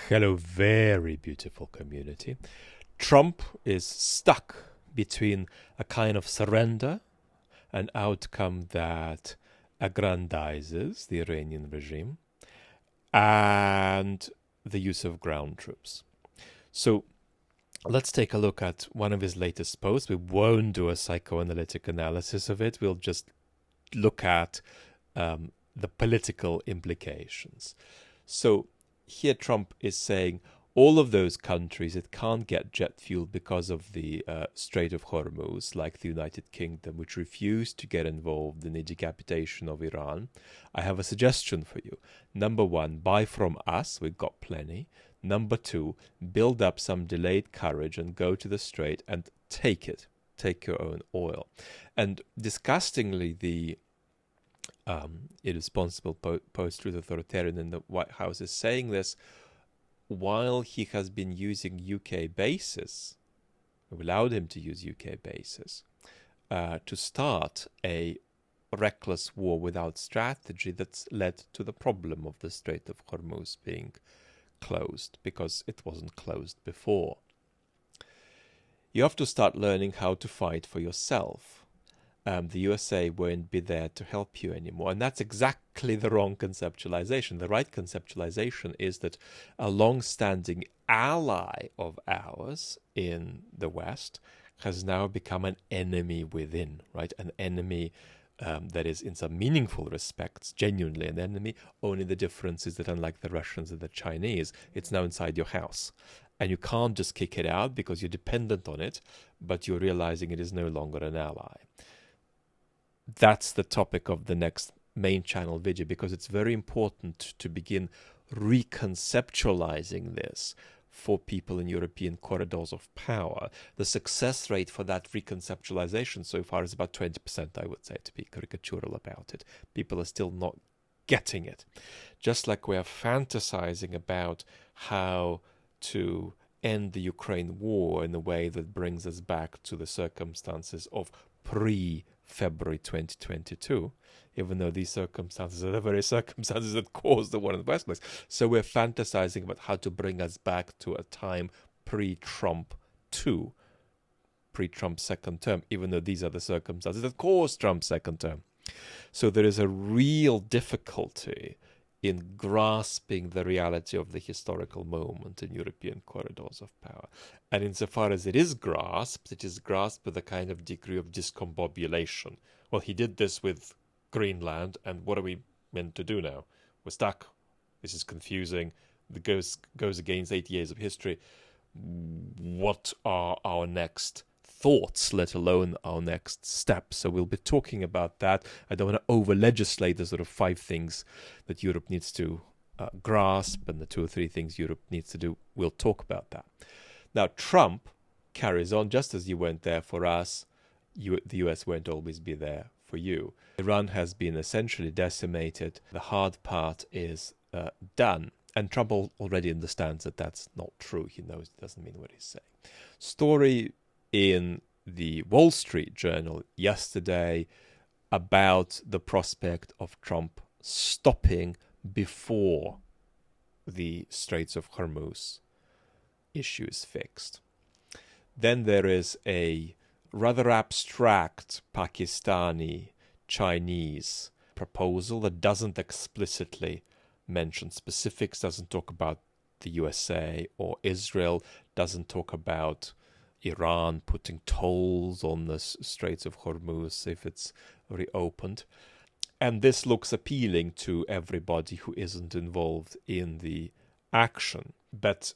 Hello, very beautiful community. Trump is stuck between a kind of surrender, an outcome that aggrandizes the Iranian regime, and the use of ground troops. So let's take a look at one of his latest posts. We won't do a psychoanalytic analysis of it. We'll just look at the political implications. So here Trump is saying all of those countries that can't get jet fuel because of the Strait of Hormuz, like the United Kingdom, which refused to get involved in the decapitation of Iran, I have a suggestion for you. Number one, buy from us. We've got plenty. Number two, build up some delayed courage and go to the Strait and take it. Take your own oil. And disgustingly, the irresponsible post-truth authoritarian in the White House is saying this while he has been using UK bases, allowed him to use UK bases, to start a reckless war without strategy that's led to the problem of the Strait of Hormuz being closed, because it wasn't closed before. You have to start learning how to fight for yourself. The USA won't be there to help you anymore. And that's exactly the wrong conceptualization. The right conceptualization is that a long-standing ally of ours in the West has now become an enemy within, right? An enemy that is, in some meaningful respects, genuinely an enemy. Only the difference is that, unlike the Russians and the Chinese, it's now inside your house. And you can't just kick it out because you're dependent on it, but you're realizing it is no longer an ally. That's the topic of the next main channel video, because it's very important to begin reconceptualizing this for people in European corridors of power. The success rate for that reconceptualization so far is about 20%, I would say, to be caricatural about it. People are still not getting it. Just like we are fantasizing about how to end the Ukraine war in a way that brings us back to the circumstances of February 2022, even though these circumstances are the very circumstances that caused the war in the first place. So we're fantasizing about how to bring us back to a time pre-Trump 2, pre-Trump's second term, even though these are the circumstances that caused Trump's second term. So there is a real difficulty in grasping the reality of the historical moment in European corridors of power. And insofar as it is grasped with a kind of degree of discombobulation. Well, he did this with Greenland, and what are we meant to do now? We're stuck. This is confusing. It goes against 80 years of history. What are our next thoughts, let alone our next steps? So we'll be talking about that. I don't want to over-legislate the sort of 5 things that Europe needs to grasp and the 2 or 3 things Europe needs to do. We'll talk about that. Now, Trump carries on, just as you weren't there for us, the US won't always be there for you. Iran has been essentially decimated. The hard part is done. And Trump already understands that that's not true. He knows it doesn't mean what he's saying. Story in the Wall Street Journal yesterday about the prospect of Trump stopping before the Straits of Hormuz issue is fixed. Then there is a rather abstract Pakistani Chinese proposal that doesn't explicitly mention specifics, doesn't talk about the USA or Israel, doesn't talk about Iran putting tolls on the Straits of Hormuz if it's reopened. And this looks appealing to everybody who isn't involved in the action. But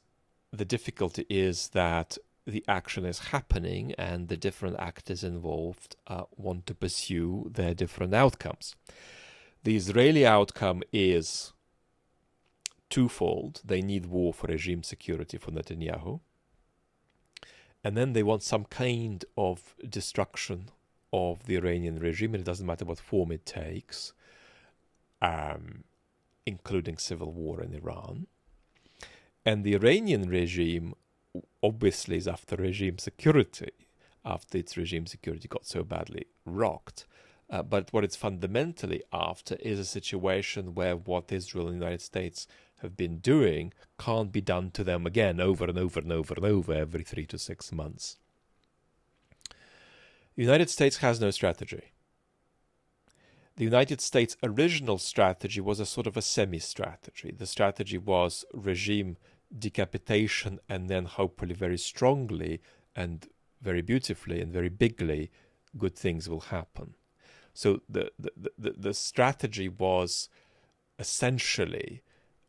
the difficulty is that the action is happening and the different actors involved want to pursue their different outcomes. The Israeli outcome is twofold. They need war for regime security for Netanyahu. And then they want some kind of destruction of the Iranian regime, and it doesn't matter what form it takes, including civil war in Iran. And the Iranian regime obviously is after regime security, after its regime security got so badly rocked. But what it's fundamentally after is a situation where what Israel and the United States have been doing can't be done to them again over and over and over and over every 3 to 6 months. The United States has no strategy. The United States' original strategy was a sort of a semi-strategy. The strategy was regime decapitation, and then hopefully very strongly and very beautifully and very bigly, good things will happen. So the strategy was essentially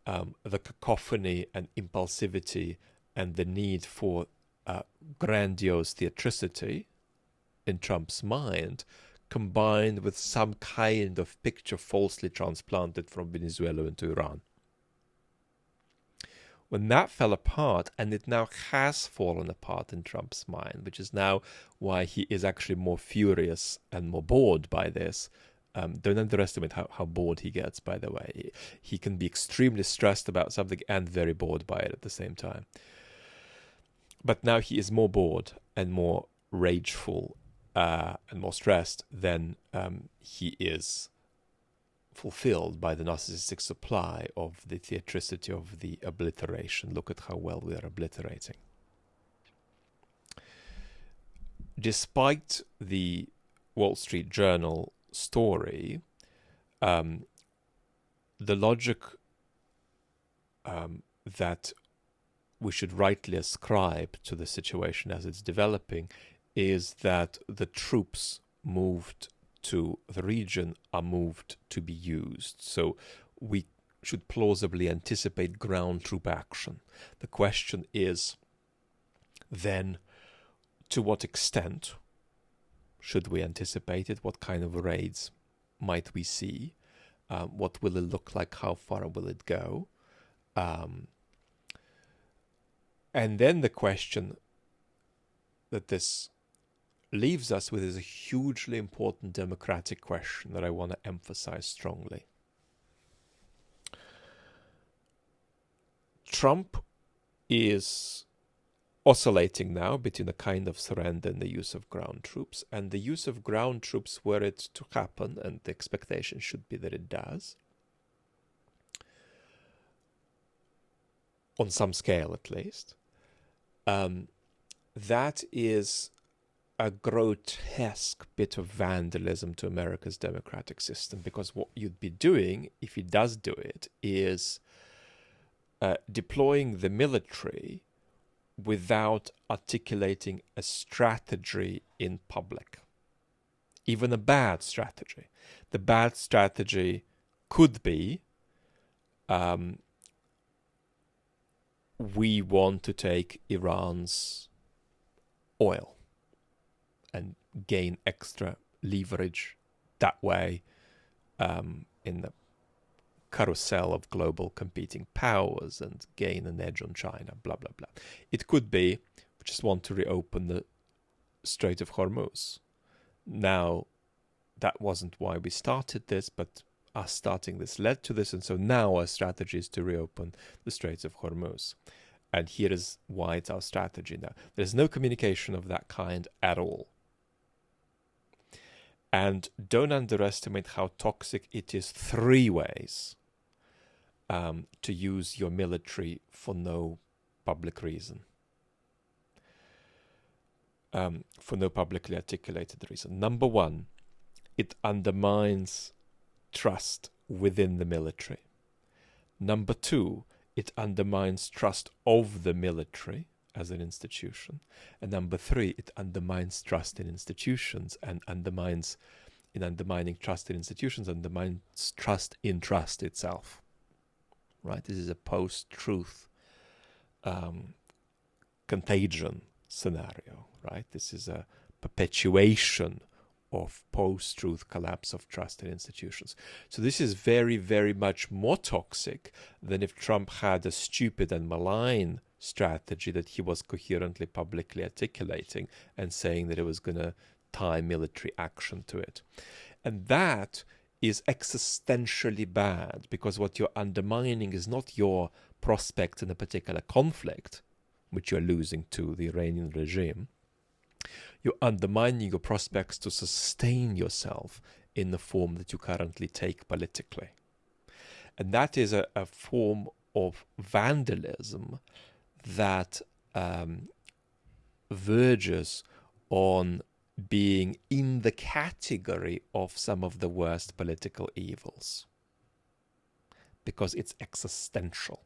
the cacophony and impulsivity and the need for grandiose theatricity in Trump's mind, combined with some kind of picture falsely transplanted from Venezuela into Iran. When that fell apart, and it now has fallen apart in Trump's mind, which is now why he is actually more furious and more bored by this. Don't underestimate how bored he gets, by the way. He can be extremely stressed about something and very bored by it at the same time. But now he is more bored and more rageful and more stressed than he is fulfilled by the narcissistic supply of the theatricity of the obliteration. Look at how well we are obliterating. Despite the Wall Street Journal story, the logic that we should rightly ascribe to the situation as it's developing is that the troops moved to the region are moved to be used. So we should plausibly anticipate ground troop action. The question is then, to what extent should we anticipate it? What kind of raids might we see? What will it look like? How far will it go? And then the question that this leaves us with is a hugely important democratic question that I want to emphasize strongly. Trump is oscillating now between a kind of surrender and the use of ground troops, and the use of ground troops were it to happen, and the expectation should be that it does, on some scale at least, that is a grotesque bit of vandalism to America's democratic system, because what you'd be doing, if he does do it, is deploying the military without articulating a strategy in public, even a bad strategy. The bad strategy could be, we want to take Iran's oil and gain extra leverage that way in the carousel of global competing powers and gain an edge on China, blah, blah, blah. It could be we just want to reopen the Strait of Hormuz. Now, that wasn't why we started this, but us starting this led to this, and so now our strategy is to reopen the Straits of Hormuz. And here is why it's our strategy now. There's no communication of that kind at all. And don't underestimate how toxic it is three ways to use your military for no public reason. For no publicly articulated reason. Number one, it undermines trust within the military. Number two, it undermines trust of the military as an institution. And number three, it undermines trust in institutions, and undermines, in undermining trust in institutions, undermines trust in trust itself. Right? This is a post-truth contagion scenario, right? This is a perpetuation of post-truth collapse of trust in institutions. So this is very, very much more toxic than if Trump had a stupid and malign strategy that he was coherently publicly articulating and saying that it was going to tie military action to it. And that is existentially bad, because what you're undermining is not your prospect in a particular conflict, which you're losing to the Iranian regime. You're undermining your prospects to sustain yourself in the form that you currently take politically. And that is a form of vandalism that verges on being in the category of some of the worst political evils, because it's existential.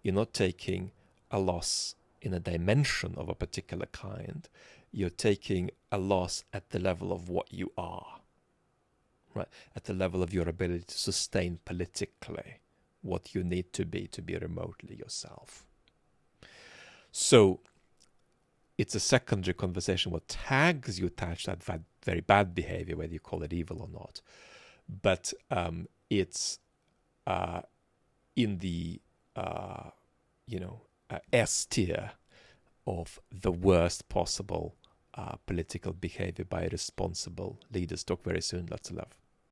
You're not taking a loss in a dimension of a particular kind. You're taking a loss at the level of what you are, right? At the level of your ability to sustain politically what you need to be remotely yourself. So it's a secondary conversation what tags you attach to that very bad behavior, whether you call it evil or not. But it's in the S tier of the worst possible political behavior by responsible leaders. Talk very soon. Lots of love.